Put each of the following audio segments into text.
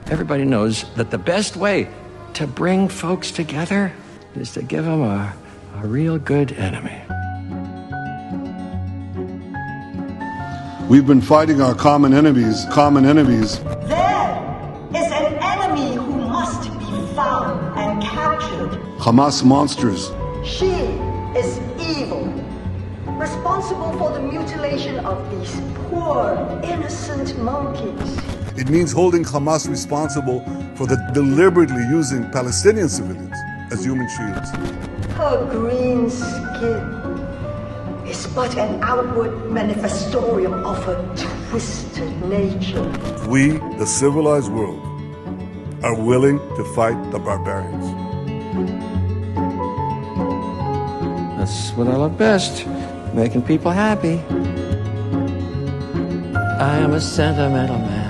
Everybody knows that the best way to bring folks together is to give them a real good enemy. We've been fighting our common enemies. There is an enemy who must be found and captured. Hamas monsters. She is evil, responsible for the mutilation of these poor, innocent monkeys. It means holding Hamas responsible for the deliberately using Palestinian civilians as human shields. Her green skin is but an outward manifestorium of her twisted nature. We, the civilized world, are willing to fight the barbarians. That's what I love best, making people happy. I am a sentimental man.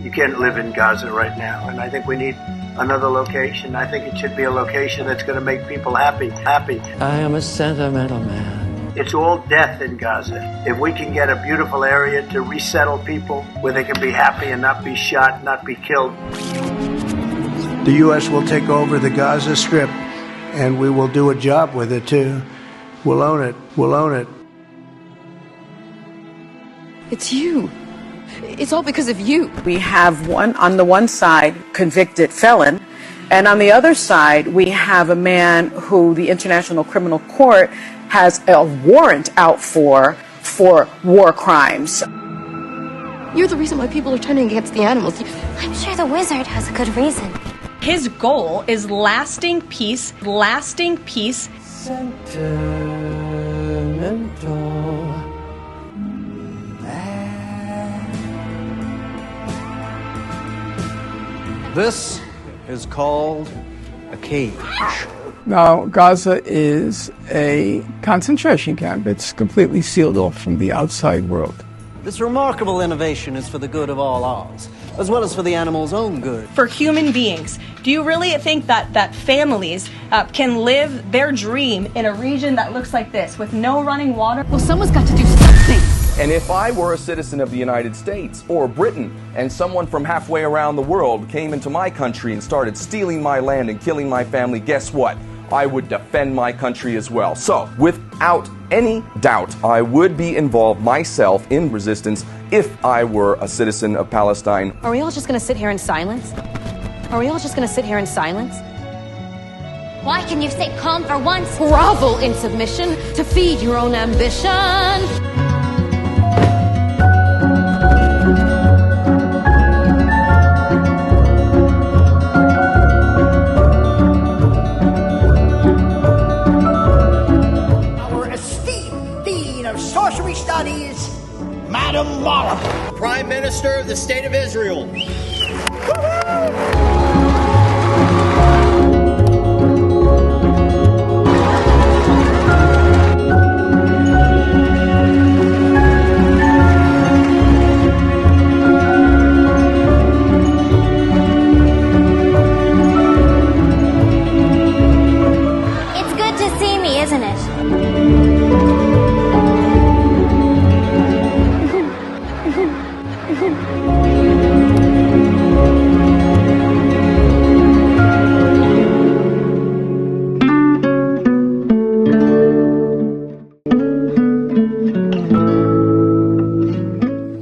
You can't live in Gaza right now, and I think we need another location. I think it should be a location that's going to make people happy. I am a sentimental man. It's all death in Gaza. If we can get a beautiful area to resettle people where they can be happy and not be shot, not be killed. The U.S. will take over the Gaza Strip, and we will do a job with it, too. We'll own it. We'll own it. It's you. It's all because of you. We have on the one side, convicted felon, and on the other side, we have a man who the International Criminal Court has a warrant out for war crimes. You're the reason why people are turning against the animals. I'm sure the wizard has a good reason. His goal is lasting peace. Sentimental. This is called a cage. Now, Gaza is a concentration camp. It's completely sealed off from the outside world. This remarkable innovation is for the good of all ours, as well as for the animals' own good. For human beings, do you really think that families can live their dream in a region that looks like this, with no running water? Well, someone's got to do something. And if I were a citizen of the United States or Britain, and someone from halfway around the world came into my country and started stealing my land and killing my family, guess what? I would defend my country as well. So, without any doubt, I would be involved myself in resistance if I were a citizen of Palestine. Are we all just going to sit here in silence? Why can you stay calm for once? Grovel in submission to feed your own ambition. Sorcery studies, Madam Wallop, Prime Minister of the State of Israel. It's good to see me, isn't it?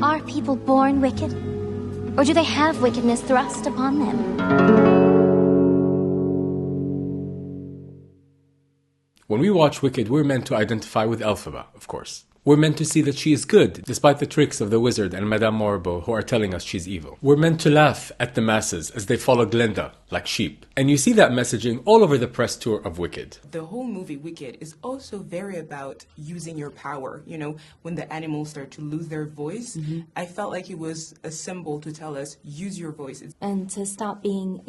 Are people born wicked? Or do they have wickedness thrust upon them? When we watch Wicked, we're meant to identify with Elphaba, of course. We're meant to see that she is good, despite the tricks of the wizard and Madame Morbo, who are telling us she's evil. We're meant to laugh at the masses as they follow Glinda, like sheep. And you see that messaging all over the press tour of Wicked. The whole movie Wicked is also very about using your power. You know, when the animals start to lose their voice, I felt like it was a symbol to tell us, use your voice. And to stop being,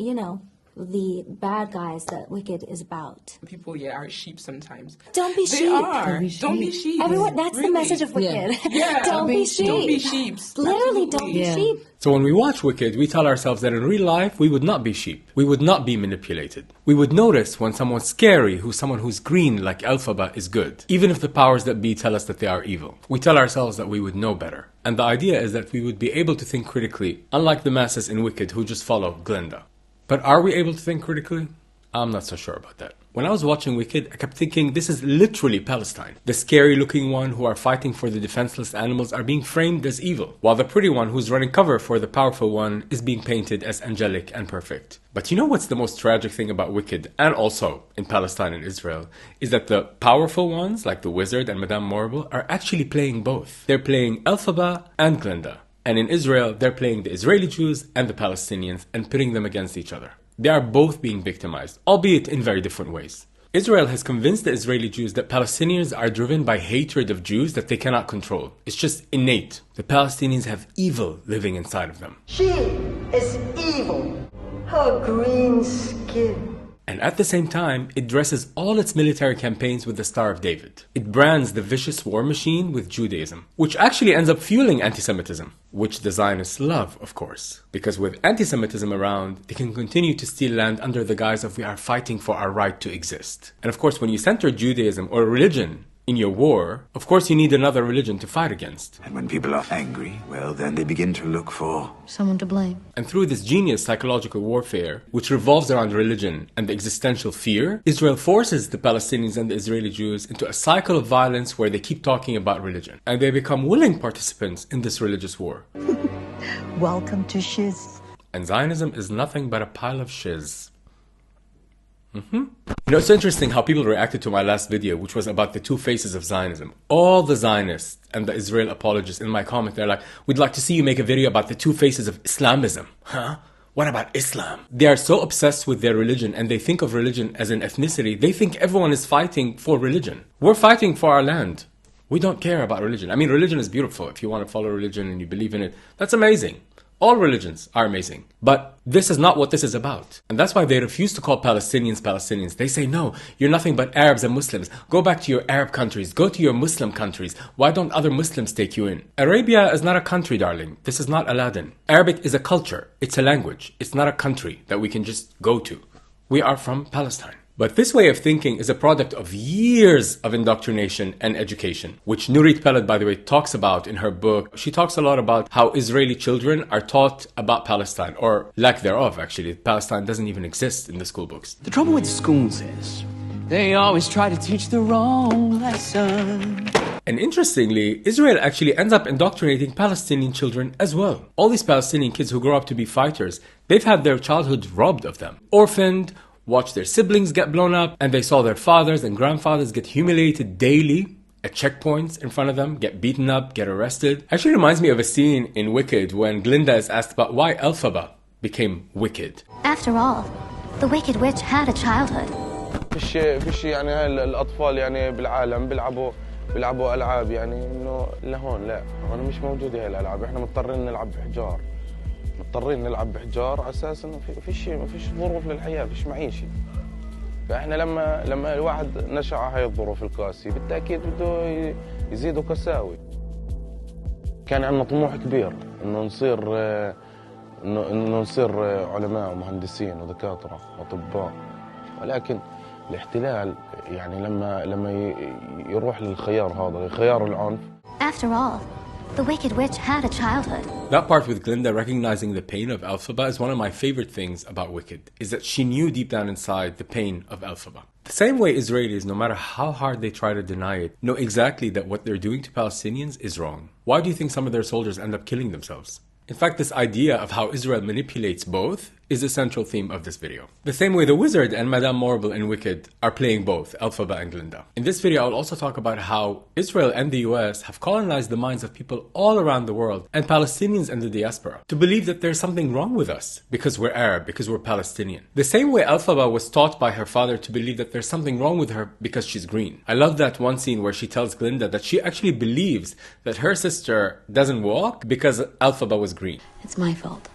the bad guys that Wicked is about. People, are sheep sometimes. Don't be They sheep. are. Don't be sheep. Everyone, that's the message of Wicked. Don't be sheep. Don't be sheep. Literally, don't be sheep. So when we watch Wicked, we tell ourselves that in real life, we would not be sheep. We would not be manipulated. We would notice when someone's scary, someone who's green like Elphaba is good, even if the powers that be tell us that they are evil. We tell ourselves that we would know better. And the idea is that we would be able to think critically, unlike the masses in Wicked who just follow Glinda. But are we able to think critically? I'm not so sure about that. When I was watching Wicked, I kept thinking this is literally Palestine. The scary looking one who are fighting for the defenseless animals are being framed as evil, while the pretty one who's running cover for the powerful one is being painted as angelic and perfect. But you know what's the most tragic thing about Wicked, and also in Palestine and Israel, is that the powerful ones, like the Wizard and Madame Morrible, are actually playing both. They're playing Elphaba and Glinda. And in Israel, they're playing the Israeli Jews and the Palestinians and pitting them against each other. They are both being victimized, albeit in very different ways. Israel has convinced the Israeli Jews that Palestinians are driven by hatred of Jews that they cannot control. It's just innate. The Palestinians have evil living inside of them. She is evil. Her green skin. And at the same time, it dresses all its military campaigns with the Star of David. It brands the vicious war machine with Judaism, which actually ends up fueling anti-Semitism, which the Zionists love, of course. Because with anti-Semitism around, they can continue to steal land under the guise of we are fighting for our right to exist. And of course, when you center Judaism or religion in your war, of course you need another religion to fight against. And when people are angry, well, then they begin to look for someone to blame. And through this genius psychological warfare, which revolves around religion and the existential fear, Israel forces the Palestinians and the Israeli Jews into a cycle of violence where they keep talking about religion. And they become willing participants in this religious war. Welcome to Shiz. And Zionism is nothing but a pile of shiz. You know, it's interesting how people reacted to my last video, which was about the two faces of Zionism. All the Zionists and the Israel apologists in my comment, they're like, we'd like to see you make a video about the two faces of Islamism. Huh? What about Islam? They are so obsessed with their religion and they think of religion as an ethnicity. They think everyone is fighting for religion. We're fighting for our land. We don't care about religion. I mean, religion is beautiful. If you want to follow religion and you believe in it, that's amazing. All religions are amazing. But this is not what this is about. And that's why they refuse to call Palestinians Palestinians. They say, no, you're nothing but Arabs and Muslims. Go back to your Arab countries. Go to your Muslim countries. Why don't other Muslims take you in? Arabia is not a country, darling. This is not Aladdin. Arabic is a culture. It's a language. It's not a country that we can just go to. We are from Palestine. But this way of thinking is a product of years of indoctrination and education, which Nurit Peled, by the way, talks about in her book. She talks a lot about how Israeli children are taught about Palestine, or lack thereof, actually. Palestine doesn't even exist in the school books. The trouble with schools is they always try to teach the wrong lesson. And interestingly, Israel actually ends up indoctrinating Palestinian children as well. All these Palestinian kids who grow up to be fighters, they've had their childhood robbed of them. Orphaned, watched their siblings get blown up, and they saw their fathers and grandfathers get humiliated daily at checkpoints in front of them, get beaten up, get arrested. Actually reminds me of a scene in Wicked when Glinda is asked about why Elphaba became wicked. After all, the Wicked Witch had a childhood. فيش يعني هاي الأطفال يعني بالعالم بيلعبوا ألعاب يعني إنه لهون لا هون مش موجودة هاي الألعاب إحنا مضطرين نلعب بحجار. مضطرين نلعب بحجار على اساس انه فيش ظروف للحياه فيش معيشه فاحنا لما الواحد نشأ على هاي الظروف القاسيه بالتاكيد بده يزيدوا قساوه كان عندنا طموح كبير انه نصير علماء ومهندسين ودكاتره واطباء ولكن الاحتلال يعني لما يروح للخيار هذا خيار العنف. After all, the Wicked Witch had a childhood. That part with Glinda recognizing the pain of Elphaba is one of my favorite things about Wicked, is that she knew deep down inside the pain of Elphaba. The same way Israelis, no matter how hard they try to deny it, know exactly that what they're doing to Palestinians is wrong. Why do you think some of their soldiers end up killing themselves? In fact, this idea of how Israel manipulates both is the central theme of this video. The same way the Wizard and Madame Morrible in Wicked are playing both, Elphaba and Glinda. In this video, I'll also talk about how Israel and the US have colonized the minds of people all around the world, and Palestinians and the diaspora, to believe that there's something wrong with us because we're Arab, because we're Palestinian. The same way Elphaba was taught by her father to believe that there's something wrong with her because she's green. I love that one scene where she tells Glinda that she actually believes that her sister doesn't walk because Elphaba was green. It's my fault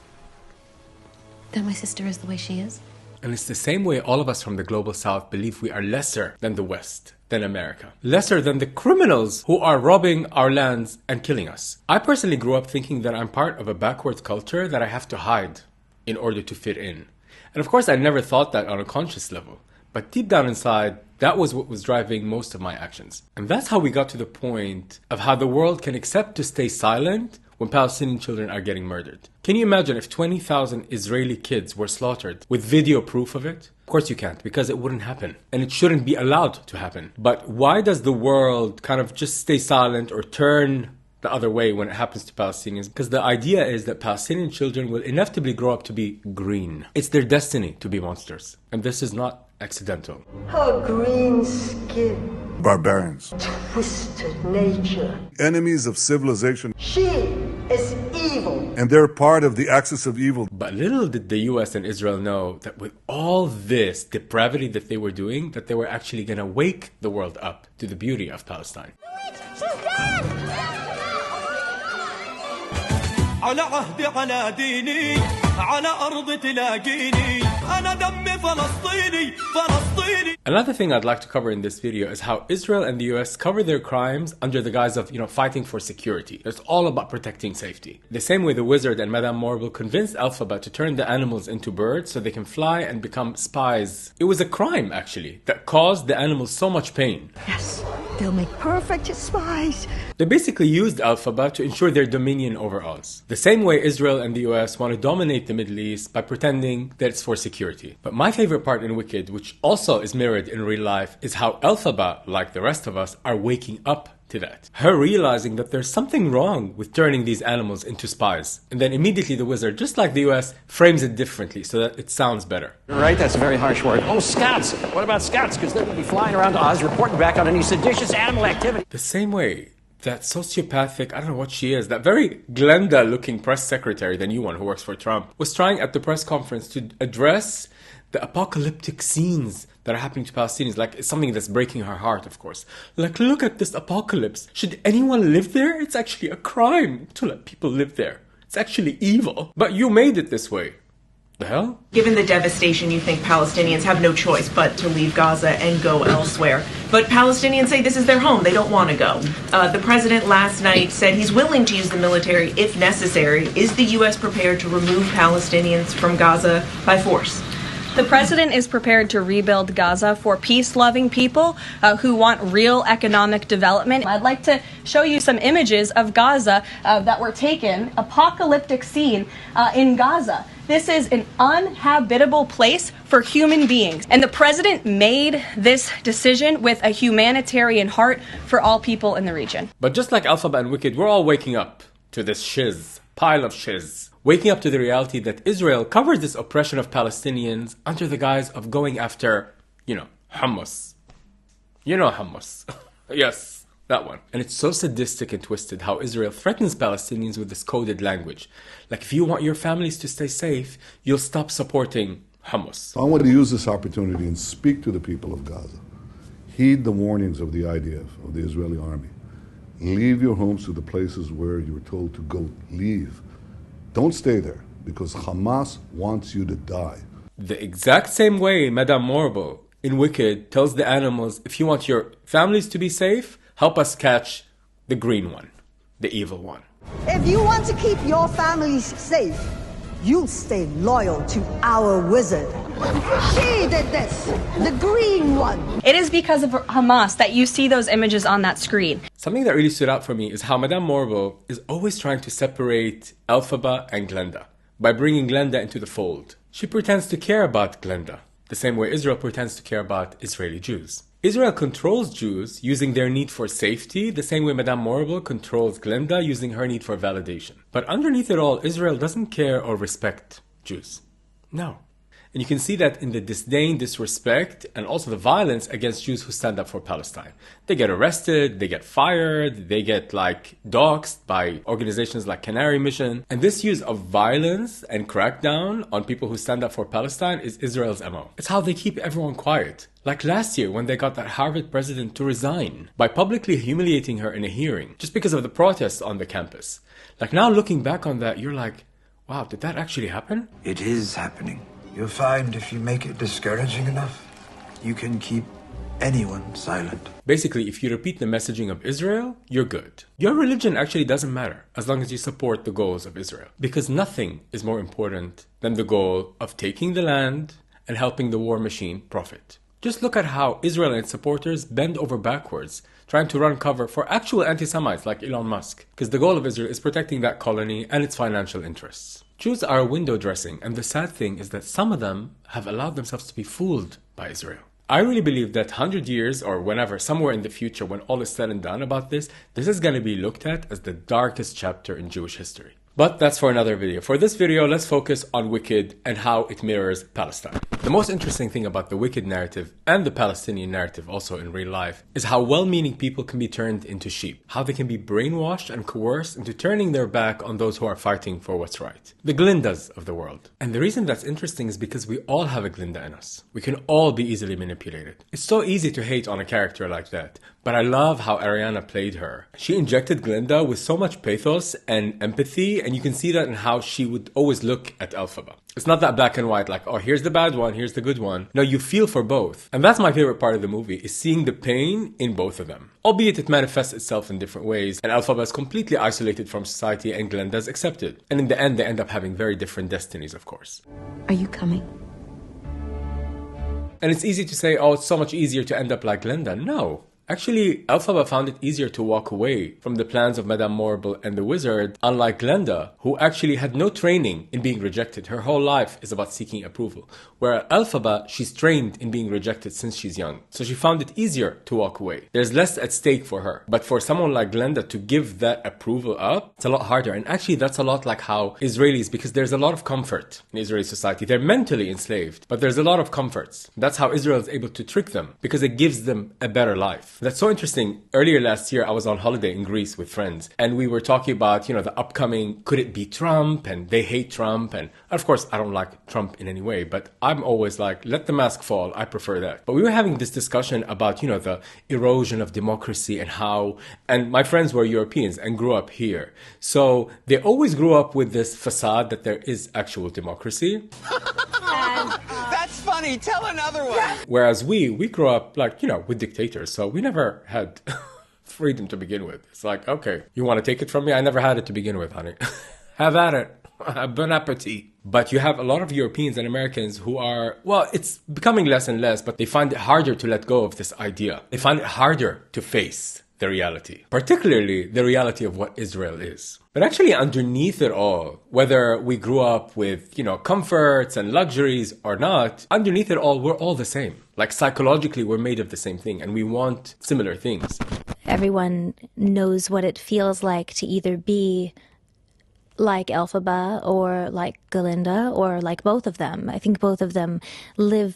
that my sister is the way she is. And it's the same way all of us from the global south believe we are lesser than the West, than America. Lesser than the criminals who are robbing our lands and killing us. I personally grew up thinking that I'm part of a backwards culture that I have to hide in order to fit in. And of course, I never thought that on a conscious level. But deep down inside, that was what was driving most of my actions. And that's how we got to the point of how the world can accept to stay silent when Palestinian children are getting murdered. Can you imagine if 20,000 Israeli kids were slaughtered with video proof of it? Of course you can't, because it wouldn't happen. And it shouldn't be allowed to happen. But why does the world kind of just stay silent or turn the other way when it happens to Palestinians? Because the idea is that Palestinian children will inevitably grow up to be green. It's their destiny to be monsters. And this is not accidental. Her green skin. Barbarians. Twisted nature. Enemies of civilization. She is evil. And they're part of the axis of evil. But little did the US and Israel know that with all this depravity that they were doing, that they were actually going to wake the world up to the beauty of Palestine. She's dead! على عهدي على ديني على أرض تلاقيني أنا دمي فلسطيني فلسطيني. Another thing I'd like to cover in this video is how Israel and the US cover their crimes under the guise of, fighting for security. It's all about protecting safety. The same way the wizard and Madame Morrible convinced Alphabet to turn the animals into birds so they can fly and become spies. It was a crime, actually, that caused the animals so much pain. Yes, they'll make perfect spies. They basically used Alphabet to ensure their dominion over us. The same way Israel and the US want to dominate the Middle East by pretending that it's for security. But my favorite part in Wicked, which also is mirrored in real life, is how Alphabet, like the rest of us, are waking up to that. Her realizing that there's something wrong with turning these animals into spies. And then immediately the wizard, just like the US, frames it differently so that it sounds better. Right, that's a very harsh word. Oh, scouts! What about scouts? Because they're going to be flying around Oz reporting back on any seditious animal activity. The same way that sociopathic, I don't know what she is, that very Glinda looking press secretary, the new one who works for Trump, was trying at the press conference to address the apocalyptic scenes that are happening to Palestinians. Like, it's something that's breaking her heart, of course. Like, look at this apocalypse. Should anyone live there? It's actually a crime to let people live there. It's actually evil. But you made it this way. The hell? Given the devastation, you think Palestinians have no choice but to leave Gaza and go elsewhere. But Palestinians say this is their home. They don't want to go. The president last night said he's willing to use the military if necessary. Is the U.S. prepared to remove Palestinians from Gaza by force? The president is prepared to rebuild Gaza for peace-loving people who want real economic development. I'd like to show you some images of Gaza that were taken, apocalyptic scene in Gaza. This is an uninhabitable place for human beings. And the president made this decision with a humanitarian heart for all people in the region. But just like Alphabet and Wicked, we're all waking up to this pile of shiz. Waking up to the reality that Israel covers this oppression of Palestinians under the guise of going after, hummus. Hummus. Yes, that one. And it's so sadistic and twisted how Israel threatens Palestinians with this coded language. Like, if you want your families to stay safe, you'll stop supporting hummus. I want to use this opportunity and speak to the people of Gaza. Heed the warnings of the IDF, of the Israeli army. Leave your homes to the places where you were told to go. Leave. Don't stay there, because Hamas wants you to die. The exact same way Madame Morrible in Wicked tells the animals, if you want your families to be safe, help us catch the green one, the evil one. If you want to keep your families safe, you'll stay loyal to our wizard. She did this, the green one. It is because of Hamas that you see those images on that screen. Something that really stood out for me is how Madame Morrible is always trying to separate Alphaba and Glinda by bringing Glinda into the fold. She pretends to care about Glinda, the same way Israel pretends to care about Israeli Jews. Israel controls Jews using their need for safety, the same way Madame Morrible controls Glinda using her need for validation. But underneath it all, Israel doesn't care or respect Jews. No. And you can see that in the disdain, disrespect, and also the violence against Jews who stand up for Palestine. They get arrested, they get fired, they get doxxed by organizations like Canary Mission. And this use of violence and crackdown on people who stand up for Palestine is Israel's MO. It's how they keep everyone quiet. Like last year when they got that Harvard president to resign by publicly humiliating her in a hearing just because of the protests on the campus. Like, now looking back on that, you're like, wow, did that actually happen? It is happening. You'll find if you make it discouraging enough, you can keep anyone silent. Basically, if you repeat the messaging of Israel, you're good. Your religion actually doesn't matter as long as you support the goals of Israel. Because nothing is more important than the goal of taking the land and helping the war machine profit. Just look at how Israel and its supporters bend over backwards, trying to run cover for actual anti-Semites like Elon Musk. Because the goal of Israel is protecting that colony and its financial interests. Jews are window dressing, and the sad thing is that some of them have allowed themselves to be fooled by Israel. I really believe that 100 years or whenever, somewhere in the future, when all is said and done about this is going to be looked at as the darkest chapter in Jewish history. But that's for another video. For this video, let's focus on Wicked and how it mirrors Palestine. The most interesting thing about the Wicked narrative and the Palestinian narrative also in real life is how well-meaning people can be turned into sheep. How they can be brainwashed and coerced into turning their back on those who are fighting for what's right. The Glindas of the world. And the reason that's interesting is because we all have a Glinda in us. We can all be easily manipulated. It's so easy to hate on a character like that. But I love how Ariana played her. She injected Glinda with so much pathos and empathy, and you can see that in how she would always look at Elphaba. It's not that black and white, like, oh, here's the bad one, here's the good one. No, you feel for both. And that's my favorite part of the movie, is seeing the pain in both of them. Albeit it manifests itself in different ways, and Elphaba is completely isolated from society and Glinda is accepted. And in the end, they end up having very different destinies, of course. Are you coming? And it's easy to say, oh, it's so much easier to end up like Glinda. No. Actually, Elphaba found it easier to walk away from the plans of Madame Morrible and the wizard, unlike Glinda, who actually had no training in being rejected. Her whole life is about seeking approval. Whereas Elphaba, she's trained in being rejected since she's young. So she found it easier to walk away. There's less at stake for her. But for someone like Glinda to give that approval up, it's a lot harder. And actually, that's a lot like how Israelis, because there's a lot of comfort in Israeli society. They're mentally enslaved, but there's a lot of comforts. That's how Israel is able to trick them, because it gives them a better life. That's so interesting. Earlier last year, I was on holiday in Greece with friends, and we were talking about, the upcoming, could it be Trump? And they hate Trump. And of course, I don't like Trump in any way, but I'm always like, let the mask fall. I prefer that. But we were having this discussion about, the erosion of democracy and how, and my friends were Europeans and grew up here. So they always grew up with this facade that there is actual democracy. That's funny. Tell another one. Whereas we grew up with dictators. So we never had freedom to begin with. It's like, okay, you want to take it from me? I never had it to begin with, honey. Have at it. Bon appetit. But you have a lot of Europeans and Americans who are, well, it's becoming less and less, but they find it harder to let go of this idea. They find it harder to face the reality, particularly the reality of what Israel is. But actually underneath it all, whether we grew up with, comforts and luxuries or not, underneath it all, we're all the same. Like psychologically, we're made of the same thing and we want similar things. Everyone knows what it feels like to either be like Elphaba or like Glinda or like both of them. I think both of them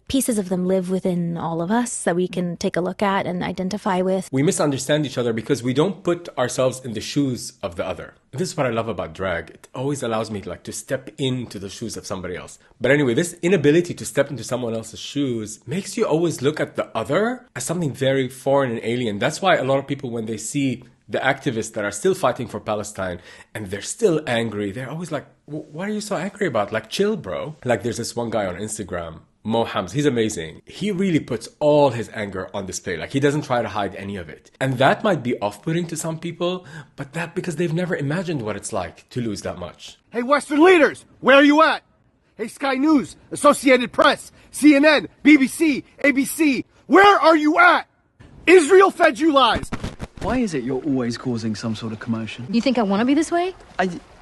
pieces of them live within all of us that we can take a look at and identify with. We misunderstand each other because we don't put ourselves in the shoes of the other. This is what I love about drag. It always allows me to step into the shoes of somebody else. But anyway, this inability to step into someone else's shoes makes you always look at the other as something very foreign and alien. That's why a lot of people, when they see the activists that are still fighting for Palestine and they're still angry, they're always like, what are you so angry about? Like, chill, bro. Like, there's this one guy on Instagram, Mohams, he's amazing. He really puts all his anger on display. Like, he doesn't try to hide any of it. And that might be off-putting to some people, but that because they've never imagined what it's like to lose that much. Hey, Western leaders, where are you at? Hey, Sky News, Associated Press, CNN, BBC, ABC, where are you at? Israel fed you lies. Why is it you're always causing some sort of commotion? You think I want to be this way?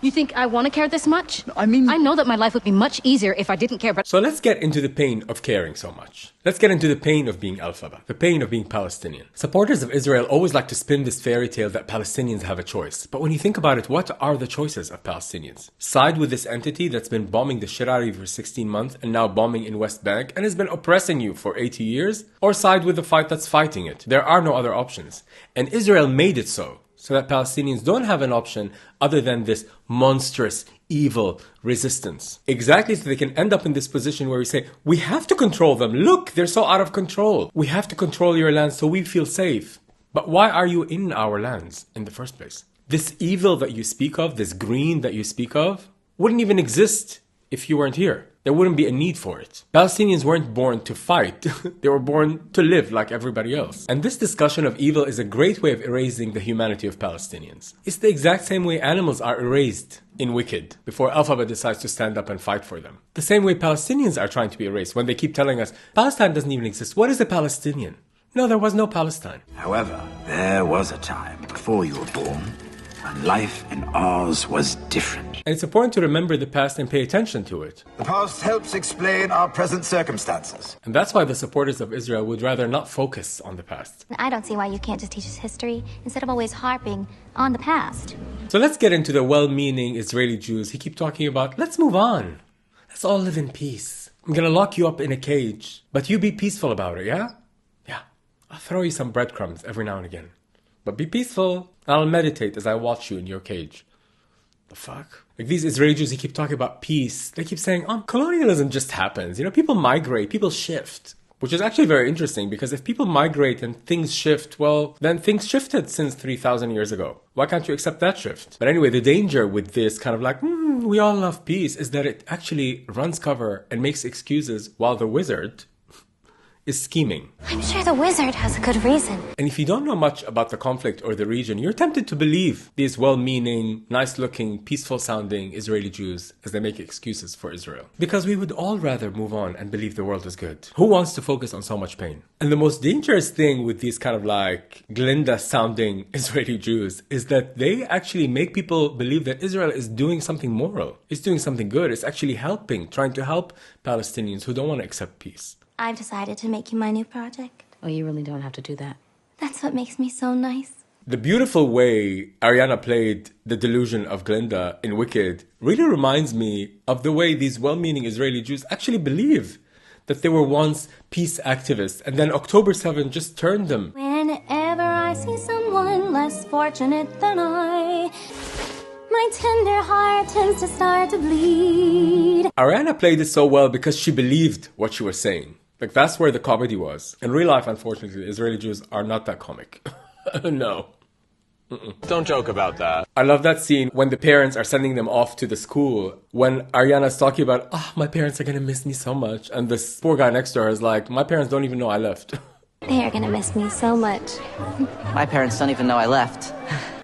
You think I want to care this much? I mean, I know that my life would be much easier if I didn't care, but... So let's get into the pain of caring so much. Let's get into the pain of being Elphaba, the pain of being Palestinian. Supporters of Israel always like to spin this fairy tale that Palestinians have a choice. But when you think about it, what are the choices of Palestinians? Side with this entity that's been bombing the shit out of you for 16 months and now bombing in West Bank and has been oppressing you for 80 years? Or side with the fight that's fighting it? There are no other options. And Israel made it so that Palestinians don't have an option other than this monstrous, evil resistance. Exactly, so they can end up in this position where we say, we have to control them. Look, they're so out of control. We have to control your land so we feel safe. But why are you in our lands in the first place? This evil that you speak of, this green that you speak of, wouldn't even exist if you weren't here. there wouldn't be a need for it. Palestinians weren't born to fight. They were born to live like everybody else. And this discussion of evil is a great way of erasing the humanity of Palestinians. It's the exact same way animals are erased in Wicked before Elphaba decides to stand up and fight for them. The same way Palestinians are trying to be erased when they keep telling us, Palestine doesn't even exist. What is a Palestinian? No, there was no Palestine. However, there was a time before you were born when life in ours was different. And it's important to remember the past and pay attention to it. The past helps explain our present circumstances. And that's why the supporters of Israel would rather not focus on the past. I don't see why you can't just teach us history instead of always harping on the past. So let's get into the well-meaning Israeli Jews. He keeps talking about, let's move on. Let's all live in peace. I'm going to lock you up in a cage, but you be peaceful about it, yeah? Yeah. I'll throw you some breadcrumbs every now and again. But be peaceful. I'll meditate as I watch you in your cage. The fuck? Like these Israeli Jews, he keep talking about peace. They keep saying, colonialism just happens. You know, people migrate, people shift. Which is actually very interesting because if people migrate and things shift, well, then things shifted since 3,000 years ago. Why can't you accept that shift? But anyway, the danger with this kind of like, we all love peace, is that it actually runs cover and makes excuses while the wizard is scheming. I'm sure the wizard has a good reason. And if you don't know much about the conflict or the region, you're tempted to believe these well-meaning, nice-looking, peaceful-sounding Israeli Jews as they make excuses for Israel. Because we would all rather move on and believe the world is good. Who wants to focus on so much pain? And the most dangerous thing with these kind of like Glinda-sounding Israeli Jews is that they actually make people believe that Israel is doing something moral. It's doing something good. It's actually helping, trying to help Palestinians who don't want to accept peace. I've decided to make you my new project. Oh, you really don't have to do that. That's what makes me so nice. The beautiful way Ariana played the delusion of Glinda in Wicked really reminds me of the way these well-meaning Israeli Jews actually believe that they were once peace activists, and then October 7 just turned them. Whenever I see someone less fortunate than I, my tender heart tends to start to bleed. Ariana played it so well because she believed what she was saying. Like, that's where the comedy was. In real life, unfortunately, Israeli Jews are not that comic. No. Don't joke about that. I love that scene when the parents are sending them off to the school. When Ariana's talking about, my parents are going to miss me so much. And this poor guy next to her is like, my parents don't even know I left. They are going to miss me so much. My parents don't even know I left.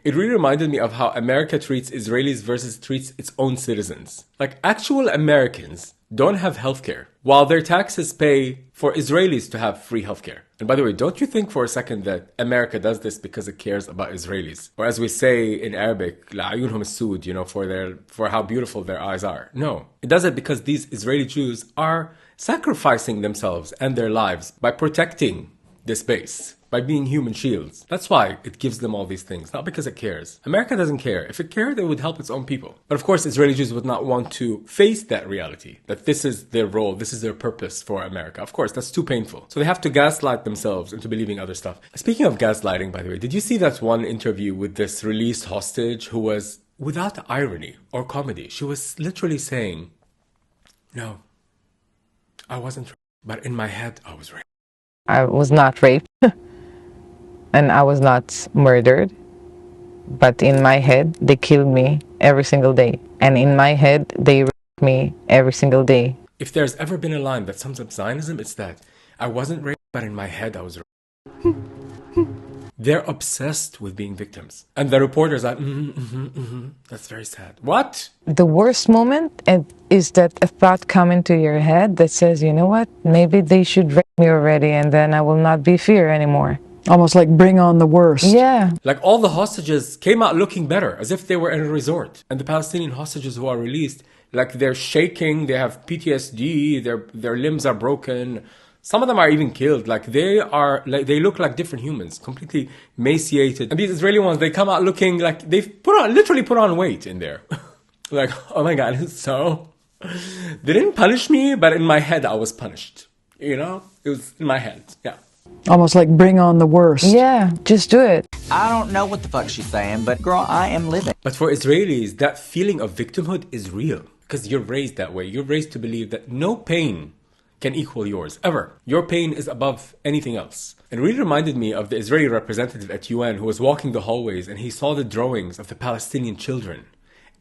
It really reminded me of how America treats Israelis versus treats its own citizens. Like, actual Americans don't have healthcare, while their taxes pay for Israelis to have free healthcare. And by the way, don't you think for a second that America does this because it cares about Israelis? Or as we say in Arabic, لَعَيُونهُمْ السُّود, you know, for how beautiful their eyes are. No, it does it because these Israeli Jews are sacrificing themselves and their lives by protecting this base, by being human shields. That's why it gives them all these things, not because it cares. America doesn't care. If it cared, it would help its own people. But of course, Israeli Jews would not want to face that reality, that this is their role, this is their purpose for America. Of course, that's too painful. So they have to gaslight themselves into believing other stuff. Speaking of gaslighting, by the way, did you see that one interview with this released hostage who was, without irony or comedy, she was literally saying, no, I wasn't raped, but in my head, I was raped. I was not raped. And I was not murdered, but in my head, they killed me every single day. And in my head, they raped me every single day. If there's ever been a line that sums up Zionism, it's that. I wasn't raped, but in my head, I was raped. They're obsessed with being victims. And the reporters are, that's very sad. What? The worst moment is that a thought come into your head that says, you know what, maybe they should rape me already, and then I will not be fear anymore. Almost like bring on the worst. Yeah. Like all the hostages came out looking better, as if they were in a resort. And the Palestinian hostages who are released, like they're shaking, they have PTSD, their limbs are broken. Some of them are even killed. Like they they look like different humans, completely emaciated. And these Israeli ones, they come out looking like they've literally put on weight in there. Like, oh my God, so they didn't punish me, but in my head I was punished. You know, it was in my head. Yeah. Almost like bring on the worst. Yeah, just do it. I don't know what the fuck she's saying, but girl, I am living. But for Israelis, that feeling of victimhood is real. Because you're raised that way. You're raised to believe that no pain can equal yours, ever. Your pain is above anything else. It really reminded me of the Israeli representative at UN who was walking the hallways and he saw the drawings of the Palestinian children.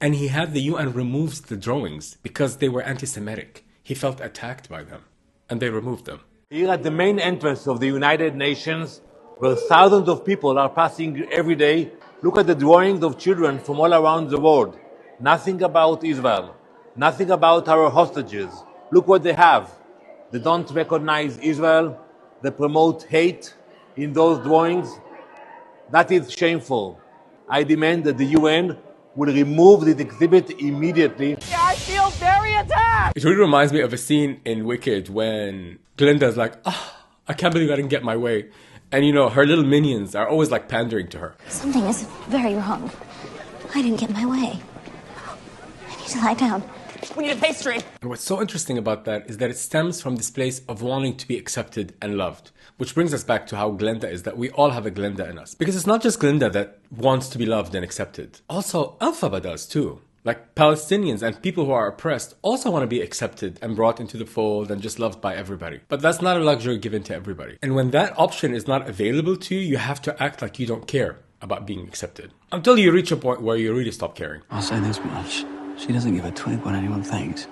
And he had the UN remove the drawings because they were anti-Semitic. he felt attacked by them, and they removed them. Here at the main entrance of the United Nations, where thousands of people are passing every day, look at the drawings of children from all around the world. Nothing about Israel. Nothing about our hostages. Look what they have. They don't recognize Israel. They promote hate in those drawings. That is shameful. I demand that the UN will remove this exhibit immediately. I feel very attacked! It really reminds me of a scene in Wicked when Glinda's like, I can't believe I didn't get my way. And you know, her little minions are always like pandering to her. Something is very wrong. I didn't get my way. I need to lie down. We need a pastry. And what's so interesting about that is that it stems from this place of wanting to be accepted and loved. Which brings us back to how Glinda is, that we all have a Glinda in us. Because it's not just Glinda that wants to be loved and accepted. Also, Elphaba does too. Like Palestinians and people who are oppressed also want to be accepted and brought into the fold and just loved by everybody. But that's not a luxury given to everybody. And when that option is not available to you, you have to act like you don't care about being accepted. Until you reach a point where you really stop caring. I'll say this much. She doesn't give a twig what anyone thinks.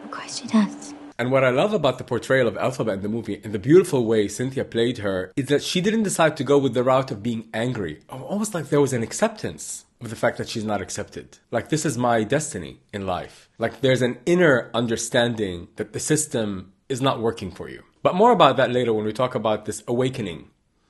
Of course she does. And what I love about the portrayal of Elphaba in the movie, and the beautiful way Cynthia played her, is that she didn't decide to go with the route of being angry. Almost like there was an acceptance of the fact that she's not accepted. Like, this is my destiny in life. Like, there's an inner understanding that the system is not working for you. But more about that later when we talk about this awakening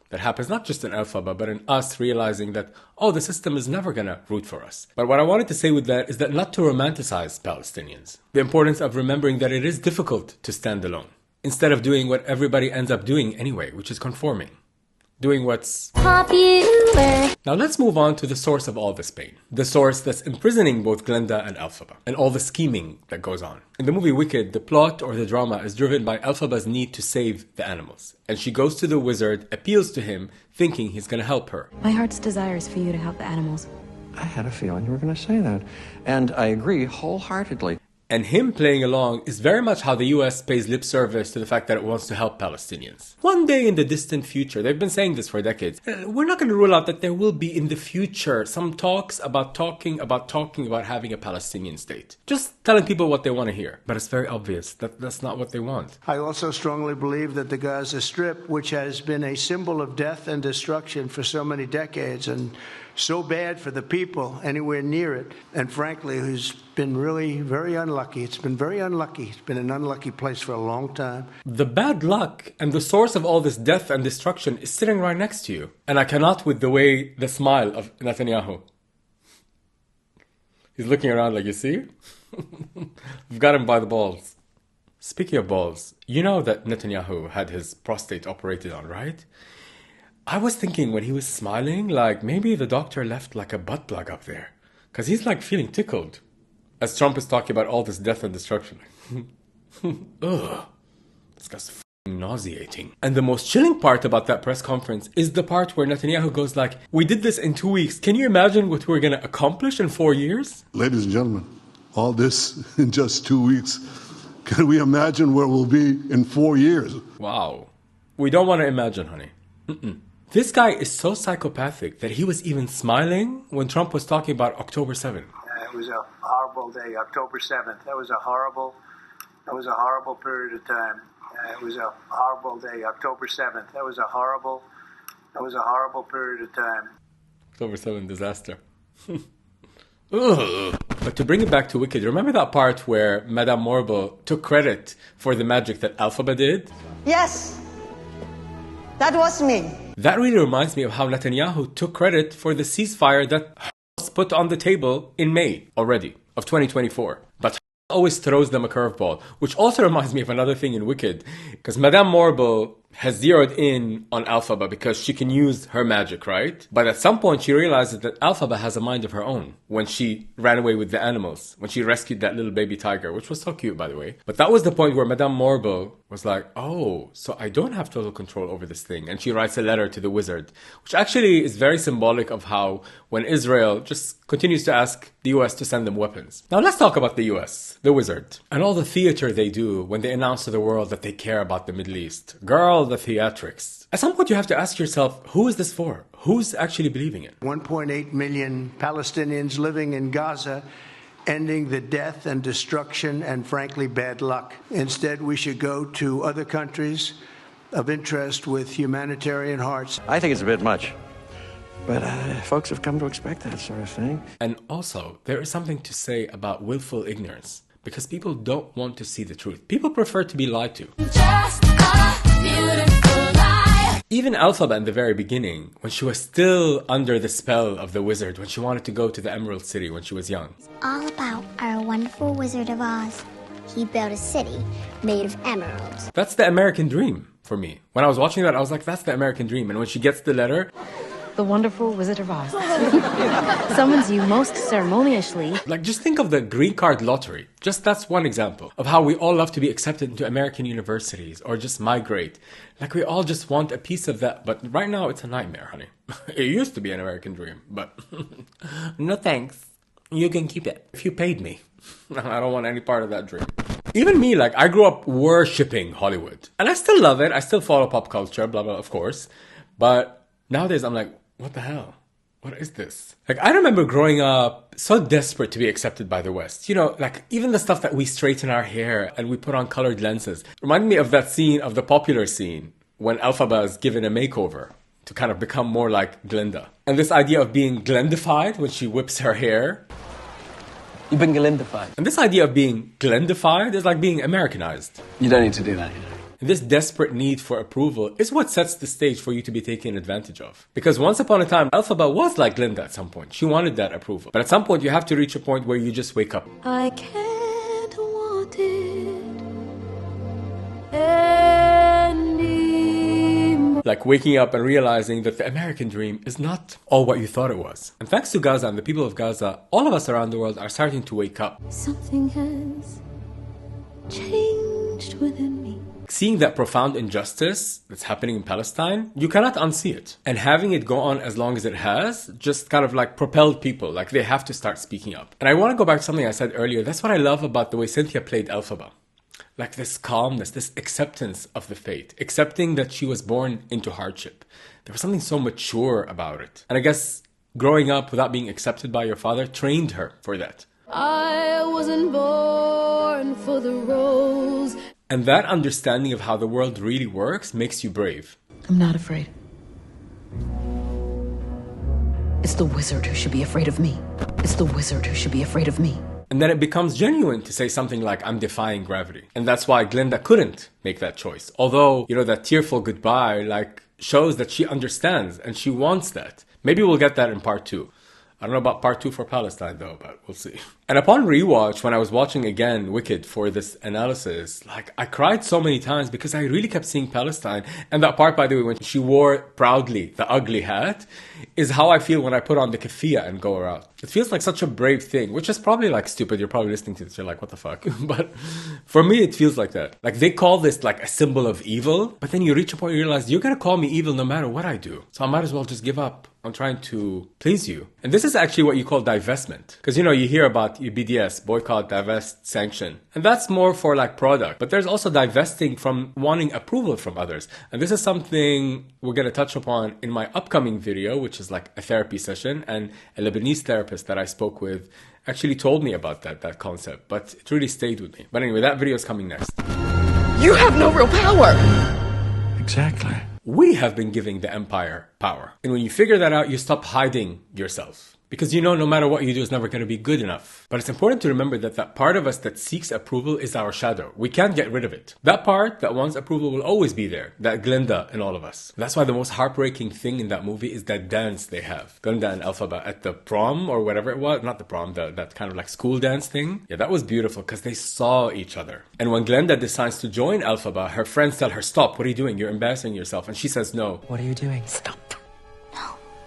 that happens not just in Elphaba, but in us realizing that, the system is never gonna root for us. But what I wanted to say with that is that not to romanticize Palestinians. The importance of remembering that it is difficult to stand alone, instead of doing what everybody ends up doing anyway, which is conforming. Doing what's popular. Now let's move on to the source of all this pain. The source that's imprisoning both Glinda and Elphaba, and all the scheming that goes on. In the movie Wicked, the plot or the drama is driven by Elphaba's need to save the animals. And she goes to the wizard, appeals to him, thinking he's going to help her. My heart's desire is for you to help the animals. I had a feeling you were going to say that. And I agree wholeheartedly. And him playing along is very much how the US pays lip service to the fact that it wants to help Palestinians. One day in the distant future, they've been saying this for decades, we're not going to rule out that there will be in the future some talks about talking about having a Palestinian state. Just telling people what they want to hear. But it's very obvious that that's not what they want. I also strongly believe that the Gaza Strip, which has been a symbol of death and destruction for so many decades and so bad for the people anywhere near it, and frankly, who's been really very unlucky. It's been very unlucky. It's been an unlucky place for a long time. The bad luck and the source of all this death and destruction is sitting right next to you. And I cannot with the smile of Netanyahu. He's looking around like, you see? We've got him by the balls. Speaking of balls, you know that Netanyahu had his prostate operated on, right? I was thinking when he was smiling, like maybe the doctor left like a butt plug up there. Because he's like feeling tickled. As Trump is talking about all this death and destruction. Ugh. This guy's f***ing nauseating. And the most chilling part about that press conference is the part where Netanyahu goes like, we did this in 2 weeks. Can you imagine what we're going to accomplish in 4 years? Ladies and gentlemen, all this in just 2 weeks. Can we imagine where we'll be in 4 years? Wow. We don't want to imagine, honey. Mm-mm. This guy is so psychopathic that he was even smiling when Trump was talking about October 7th. It was a horrible day, October 7th. That was a horrible period of time. It was a horrible day, October 7th. That was a horrible period of time. October 7th disaster. Ugh. But to bring it back to Wicked, remember that part where Madame Morbo took credit for the magic that Elphaba did? Yes, that was me. That really reminds me of how Netanyahu took credit for the ceasefire that was put on the table in May already of 2024. But always throws them a curveball, which also reminds me of another thing in Wicked, because Madame Morbo has zeroed in on Elphaba because she can use her magic, right? But at some point she realizes that Elphaba has a mind of her own when she ran away with the animals, when she rescued that little baby tiger, which was so cute, by the way. But that was the point where Madame Morbo was like, oh, so I don't have total control over this thing. And she writes a letter to the wizard, which actually is very symbolic of how when Israel just continues to ask the US to send them weapons. Now let's talk about the US, the wizard, and all the theater they do when they announce to the world that they care about the Middle East. Girl, the theatrics. At some point you have to ask yourself, who is this for? Who's actually believing it? 1.8 million Palestinians living in Gaza, ending the death and destruction and, frankly, bad luck. Instead, we should go to other countries of interest with humanitarian hearts. I think it's a bit much. But folks have come to expect that sort of thing. And also, there is something to say about willful ignorance. Because people don't want to see the truth. People prefer to be lied to. Just a beautiful lie. Even Elphaba in the very beginning, when she was still under the spell of the wizard, when she wanted to go to the Emerald City when she was young. It's all about our wonderful Wizard of Oz. He built a city made of emeralds. That's the American dream for me. When I was watching that, I was like, that's the American dream. And when she gets the letter... The wonderful Wizard of Oz summons you most ceremoniously. Like, just think of the green card lottery. Just that's one example of how we all love to be accepted into American universities or just migrate. Like, we all just want a piece of that. But right now, it's a nightmare, honey. It used to be an American dream, but no thanks. You can keep it. If you paid me, I don't want any part of that dream. Even me, like, I grew up worshipping Hollywood. And I still love it. I still follow pop culture, blah, blah, of course. But nowadays, I'm like, what the hell? What is this? Like, I remember growing up so desperate to be accepted by the West. You know, like, even the stuff that we straighten our hair and we put on colored lenses. Reminded me of that scene, of the popular scene, when Elphaba is given a makeover to kind of become more like Glinda. And this idea of being Glendified when she whips her hair. You've been Glindified. And this idea of being Glendified is like being Americanized. You don't need to do that, you know. This desperate need for approval is what sets the stage for you to be taken advantage of. Because once upon a time, Elphaba was like Glinda at some point. She wanted that approval. But at some point, you have to reach a point where you just wake up. I can't want it anymore. Like waking up and realizing that the American dream is not all what you thought it was. And thanks to Gaza and the people of Gaza, all of us around the world are starting to wake up. Something has changed within me. Seeing that profound injustice that's happening in Palestine, you cannot unsee it. And having it go on as long as it has, just kind of like propelled people. Like, they have to start speaking up. And I want to go back to something I said earlier. That's what I love about the way Cynthia played Elphaba. Like this calmness, this acceptance of the fate. Accepting that she was born into hardship. There was something so mature about it. And I guess growing up without being accepted by your father trained her for that. I wasn't born for the roles. And that understanding of how the world really works makes you brave. I'm not afraid. It's the wizard who should be afraid of me. It's the wizard who should be afraid of me. And then it becomes genuine to say something like, I'm defying gravity. And that's why Glinda couldn't make that choice. Although, you know, that tearful goodbye, like, shows that she understands and she wants that. Maybe we'll get that in part 2. I don't know about part 2 for Palestine though, but we'll see. And upon rewatch, when I was watching again Wicked for this analysis, like, I cried so many times because I really kept seeing Palestine. And that part, by the way, when she wore proudly the ugly hat, is how I feel when I put on the keffiyeh and go around. It feels like such a brave thing, which is probably like stupid. You're probably listening to this, you're like, what the fuck? But for me, it feels like that. Like, they call this like a symbol of evil, but then you reach a point where you realize you're gonna call me evil no matter what I do. So I might as well just give up on trying to please you. And this is actually what you call divestment. Because, you know, you hear about BDS, boycott, divest, sanction. And that's more for like product. But there's also divesting from wanting approval from others. And this is something we're going to touch upon in my upcoming video, which is like a therapy session. And a Lebanese therapist that I spoke with actually told me about that concept. But it really stayed with me. But anyway, that video is coming next. You have no real power! Exactly. We have been giving the empire power. And when you figure that out, you stop hiding yourself. Because you know no matter what you do is never going to be good enough. But it's important to remember that that part of us that seeks approval is our shadow. We can't get rid of it. That part that wants approval will always be there. That Glinda in all of us. That's why the most heartbreaking thing in that movie is that dance they have. Glinda and Elphaba at the prom or whatever it was. Not the prom, that kind of like school dance thing. Yeah, that was beautiful because they saw each other. And when Glinda decides to join Elphaba, her friends tell her, stop, what are you doing? You're embarrassing yourself. And she says no. What are you doing? Stop.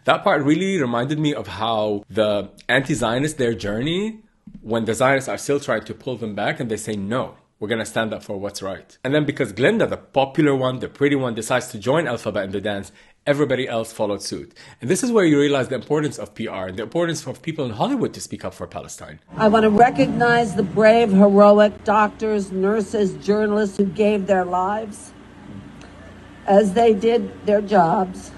That part really reminded me of how the anti-Zionists, their journey, when the Zionists are still trying to pull them back and they say, no, we're going to stand up for what's right. And then because Glinda, the popular one, the pretty one, decides to join Elphaba in the dance, everybody else followed suit. And this is where you realize the importance of PR and the importance of people in Hollywood to speak up for Palestine. I want to recognize the brave, heroic doctors, nurses, journalists who gave their lives as they did their jobs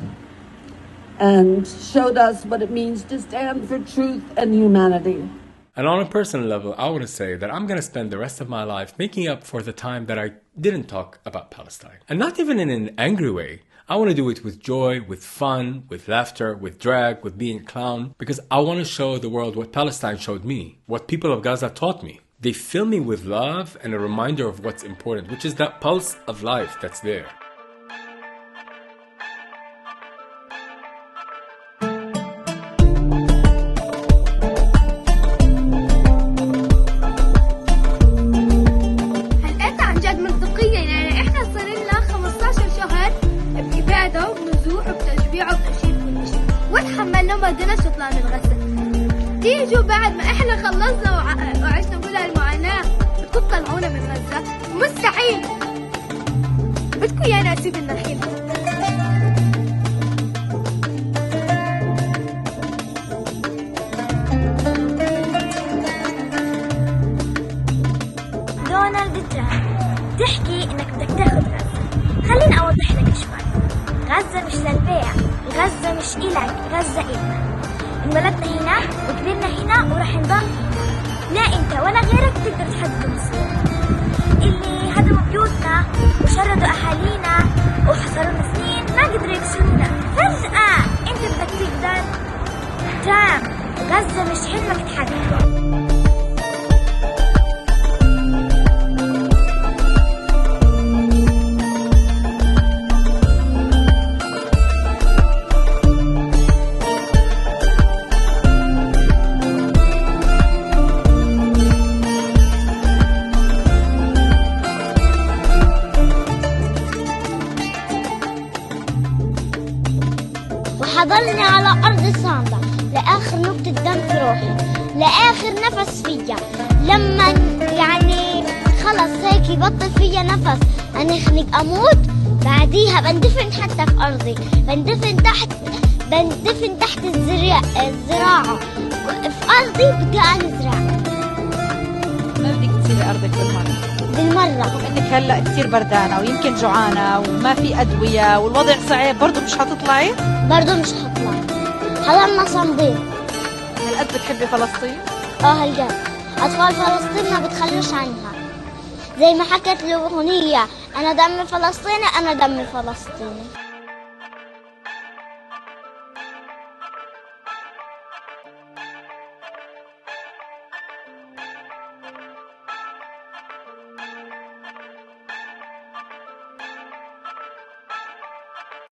and showed us what it means to stand for truth and humanity. And on a personal level, I want to say that I'm going to spend the rest of my life making up for the time that I didn't talk about Palestine. And not even in an angry way. I want to do it with joy, with fun, with laughter, with drag, with being a clown, because I want to show the world what Palestine showed me, what people of Gaza taught me. They fill me with love and a reminder of what's important, which is that pulse of life that's there. وتحملنا وما قدرناش نطلع من غزة. تيجوا بعد ما احنا خلصنا وعشنا كل هالمعاناة بدكم تطلعونا من غزة؟ مستحيل. بدكم يا ناس بدنا الحين. دونالد ترامب تحكي انك بدك تاخذ غزة. خليني اوضح لك شوي. غزة مش للبيع، غزة مش إلك، غزة إلنا. انولدنا هنا وكبرنا هنا ورح نضل هنا. لا انت ولا غيرك تقدر تحدد المصير. اللي هدموا بيوتنا وشردوا أهالينا وحصرونا سنين ما قدروا يكسرونا، فجأة انت بدك تقدر. ترامب غزة مش حلمك تحققه. حضلني على أرض صامدة لآخر نقطة دم في روحي، لآخر نفس فيا. لما يعني خلص هيك يبطل فيا نفس أنخنق أموت، بعديها بندفن حتى في أرضي، بندفن تحت الزراعة في أرضي. بدي أزرع. ما بدك تسيبي أرضك بالمرة إنك هلأ كتير بردانة ويمكن جوعانة وما في أدوية والوضع صعب، برضو مش هتطلعي؟ برضو مش هطلع. حضرنا صامدين. هالقد بتحبي فلسطين؟ هالقد. أطفال فلسطين ما بتخلوش عنها. زي ما حكت الأغنية أنا دمي فلسطيني، أنا دمي فلسطيني.